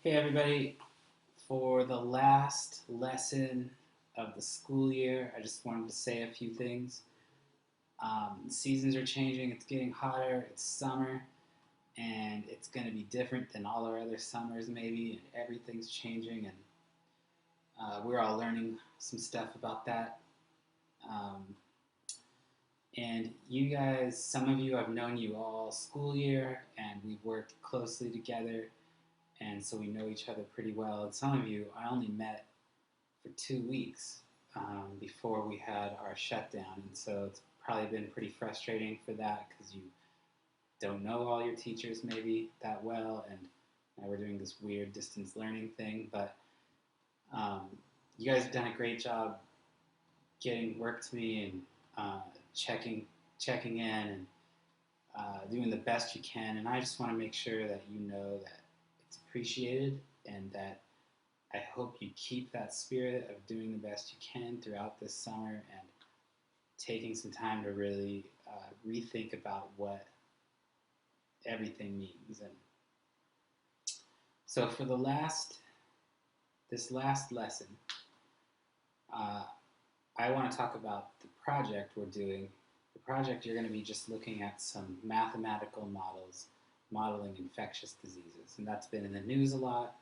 Hey everybody, for the last lesson of the school year, I just wanted to say a few things. Seasons are changing, it's getting hotter, it's summer, and it's going to be different than all our other summers maybe, and everything's changing, and we're all learning some stuff about that. Um, and you guys, some of you, I've known you all school year, and we've worked closely together, and so we know each other pretty well. And some of you, I only met for 2 weeks before we had our shutdown. And so it's probably been pretty frustrating for that because you don't know all your teachers maybe that well. And now we're doing this weird distance learning thing. But um, you guys have done a great job getting work to me and checking in and doing the best you can. And I just want to make sure that you know that it's appreciated and that I hope you keep that spirit of doing the best you can throughout this summer and taking some time to really rethink about what everything means. And so for this last lesson, uh, I want to talk about the project we're doing. The project, you're going to be just looking at some mathematical models modeling infectious diseases. And that's been in the news a lot,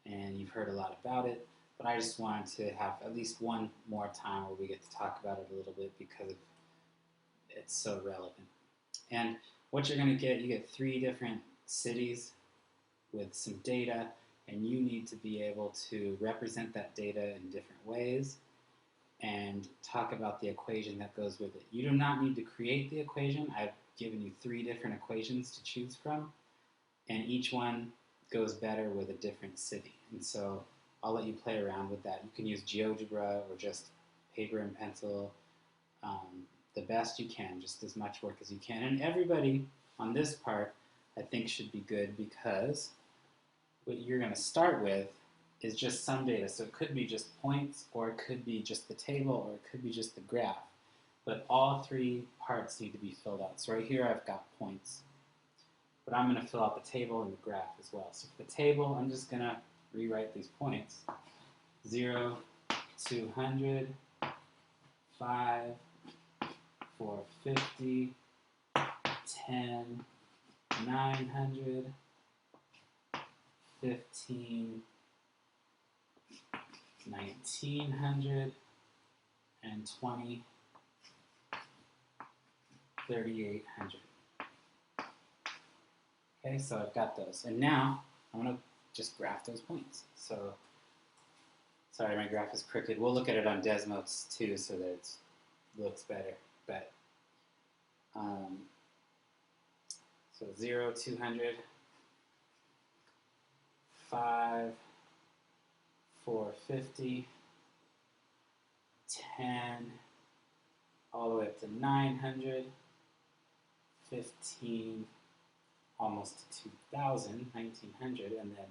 and you've heard a lot about it. But I just wanted to have at least one more time where we get to talk about it a little bit because it's so relevant. And what you're going to get, you get 3 different cities with some data, and you need to be able to represent that data in different ways and talk about the equation that goes with it. You do not need to create the equation. I've given you 3 different equations to choose from, and each one goes better with a different city. And so I'll let you play around with that. You can use GeoGebra or just paper and pencil, the best you can, just as much work as you can. And everybody on this part, I think, should be good because what you're going to start with is just some data. So it could be just points, or it could be just the table, or it could be just the graph. But all 3 parts need to be filled out. So right here I've got points. But I'm going to fill out the table and the graph as well. So for the table, I'm just going to rewrite these points. 0, 200, 5, 450, 10, 900, 15, 1900, and 20, 3800. Okay, so I've got those. And now I'm going to just graph those points. So, sorry, my graph is crooked. We'll look at it on Desmos too so that it looks better. But so 0, 200, 5, 450, 10, all the way up to 900, 15, almost to 2,000, 1,900, and then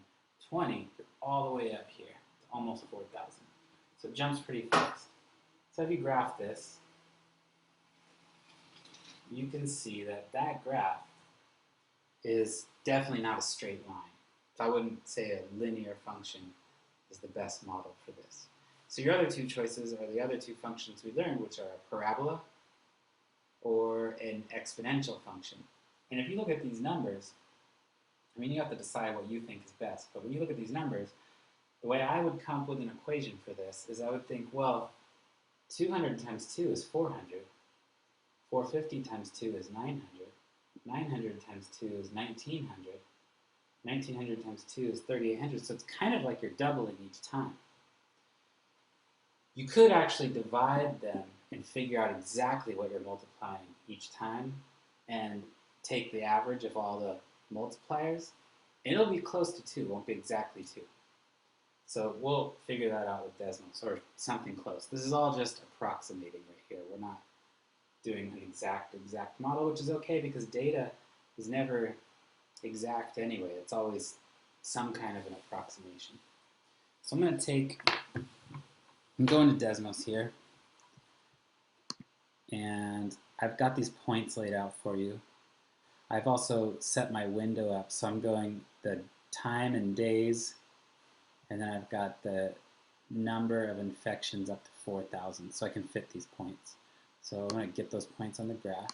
20, all the way up here to almost 4,000. So it jumps pretty fast. So if you graph this, you can see that that graph is definitely not a straight line. So I wouldn't say a linear function is the best model for this. So your other 2 choices are the other 2 functions we learned, which are a parabola or an exponential function. And if you look at these numbers, I mean, you have to decide what you think is best. But when you look at these numbers, the way I would come up with an equation for this is I would think, well, 200 times 2 is 400. 450 times 2 is 900. 900 times 2 is 1900. 1900 times 2 is 3800. So it's kind of like you're doubling each time. You could actually divide them and figure out exactly what you're multiplying each time and take the average of all the multipliers, and it'll be close to 2, it won't be exactly 2. So we'll figure that out with Desmos, or something close. This is all just approximating right here. We're not doing an exact model, which is okay because data is never exact anyway. It's always some kind of an approximation. So I'm going to Desmos here, and I've got these points laid out for you. I've also set my window up, so I'm going the time and days And then I've got the number of infections up to 4,000, so I can fit these points. So I'm going to get those points on the graph.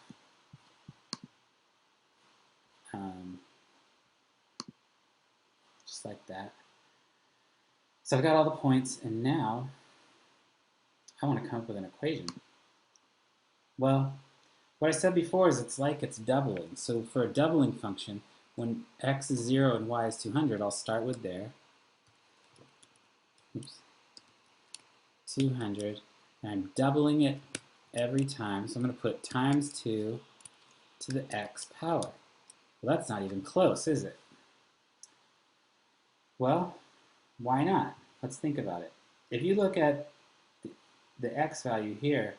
Just like that. So I've got all the points, and now I want to come up with an equation. Well, what I said before is it's like it's doubling. So for a doubling function, when x is 0 and y is 200, I'll start with there. Oops. 200, and I'm doubling it every time. So I'm going to put times 2 to the x power. Well, that's not even close, is it? Well, why not? Let's think about it. If you look at the x value here,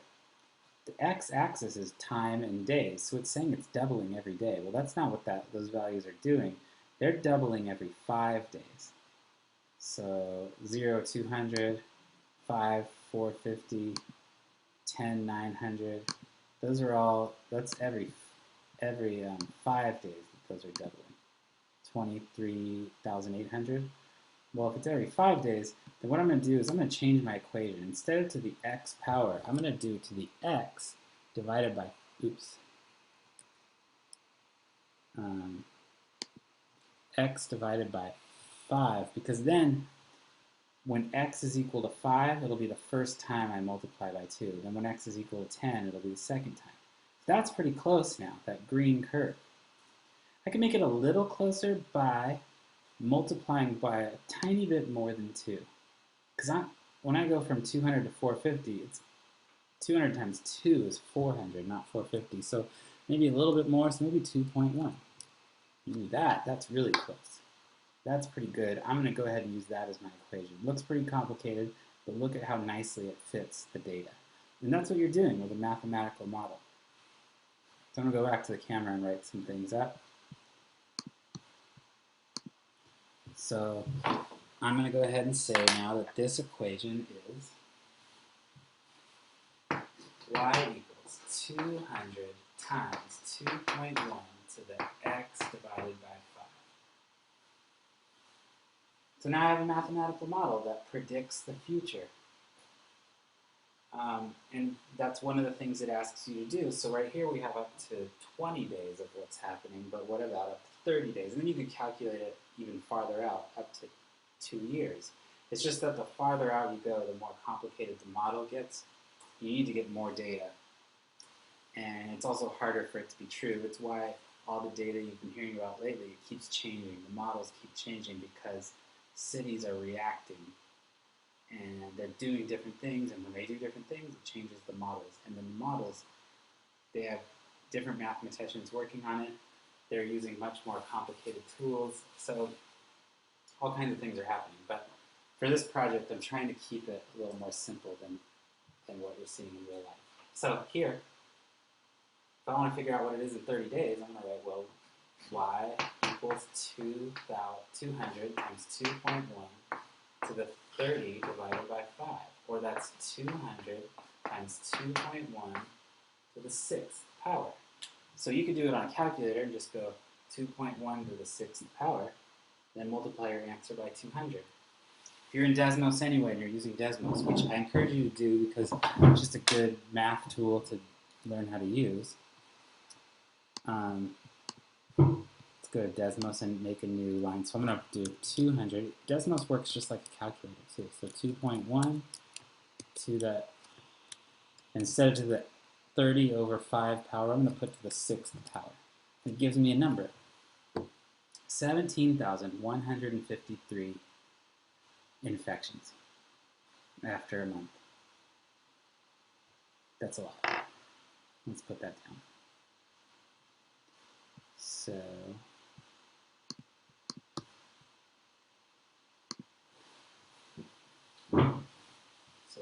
the x-axis is time and days, so it's saying it's doubling every day. Well, that's not what those values are doing. They're doubling every 5 days. So 0, 200, 5, 450, 10, 900. Those are all, that's every 5 days that those are doubling. 23,800. Well, if it's every 5 days, then what I'm going to do is I'm going to change my equation. Instead of to the x power, I'm going to do to the x divided by, x divided by 5, because then when x is equal to 5, it'll be the first time I multiply by 2. Then when x is equal to 10, it'll be the second time. That's pretty close now, that green curve. I can make it a little closer by multiplying by a tiny bit more than 2. Because when I go from 200 to 450, it's 200 times 2 is 400, not 450. So maybe a little bit more, so maybe 2.1. That's really close. That's pretty good. I'm going to go ahead and use that as my equation. It looks pretty complicated, but look at how nicely it fits the data. And that's what you're doing with a mathematical model. So I'm going to go back to the camera and write some things up. So I'm going to go ahead and say now that this equation is y equals 200 times 2.1 to the x divided by 5. So now I have a mathematical model that predicts the future. And that's one of the things it asks you to do. So right here we have up to 20 days of what's happening, but what about up to 30 days? And then you can calculate it even farther out, up to 2 years. It's just that the farther out you go, the more complicated the model gets. You need to get more data. And it's also harder for it to be true. It's why all the data you've been hearing about lately, it keeps changing. The models keep changing because cities are reacting. And they're doing different things, and when they do different things, it changes the models. And the models, they have different mathematicians working on it. They're using much more complicated tools. So all kinds of things are happening. But for this project, I'm trying to keep it a little more simple than what you're seeing in real life. So here, if I want to figure out what it is in 30 days, I'm going to write, well, y equals 200 times 2.1 to the 30 divided by 5, or that's 200 times 2.1 to the 6th power. So you could do it on a calculator and just go 2.1 to the 6th power, then multiply your answer by 200. If you're in Desmos anyway and you're using Desmos, which I encourage you to do because it's just a good math tool to learn how to use, let's go to Desmos and make a new line. So I'm going to do 200. Desmos works just like a calculator too. So 2.1 to the, instead of to the 30 over 5 power, I'm going to put to the 6th power. It gives me a number. 17,153 infections after a month. That's a lot. Let's put that down. So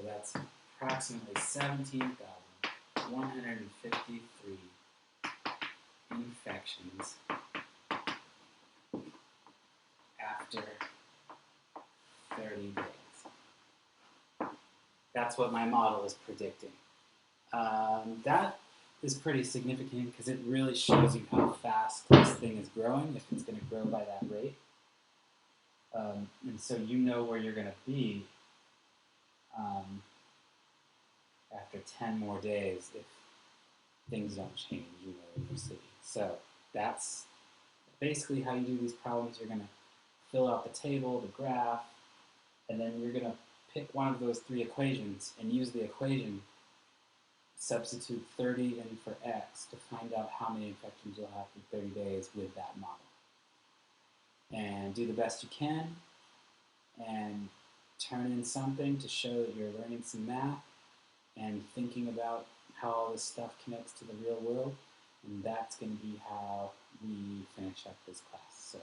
that's approximately 17,153 infections after 30 days. That's what my model is predicting. That is pretty significant because it really shows you how fast this thing is growing, if it's going to grow by that rate. And so you know where you're going to be um, after 10 more days if things don't change, in your city. So that's basically how you do these problems. You're going to fill out the table, the graph, and then you're going to pick one of those three equations and use the equation, substitute 30 in for x to find out how many infections you'll have for 30 days with that model. And do the best you can, and turn in something to show that you're learning some math and thinking about how all this stuff connects to the real world. And that's going to be how we finish up this class. So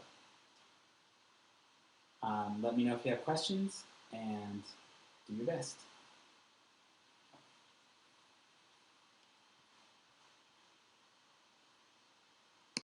let me know if you have questions, and do your best.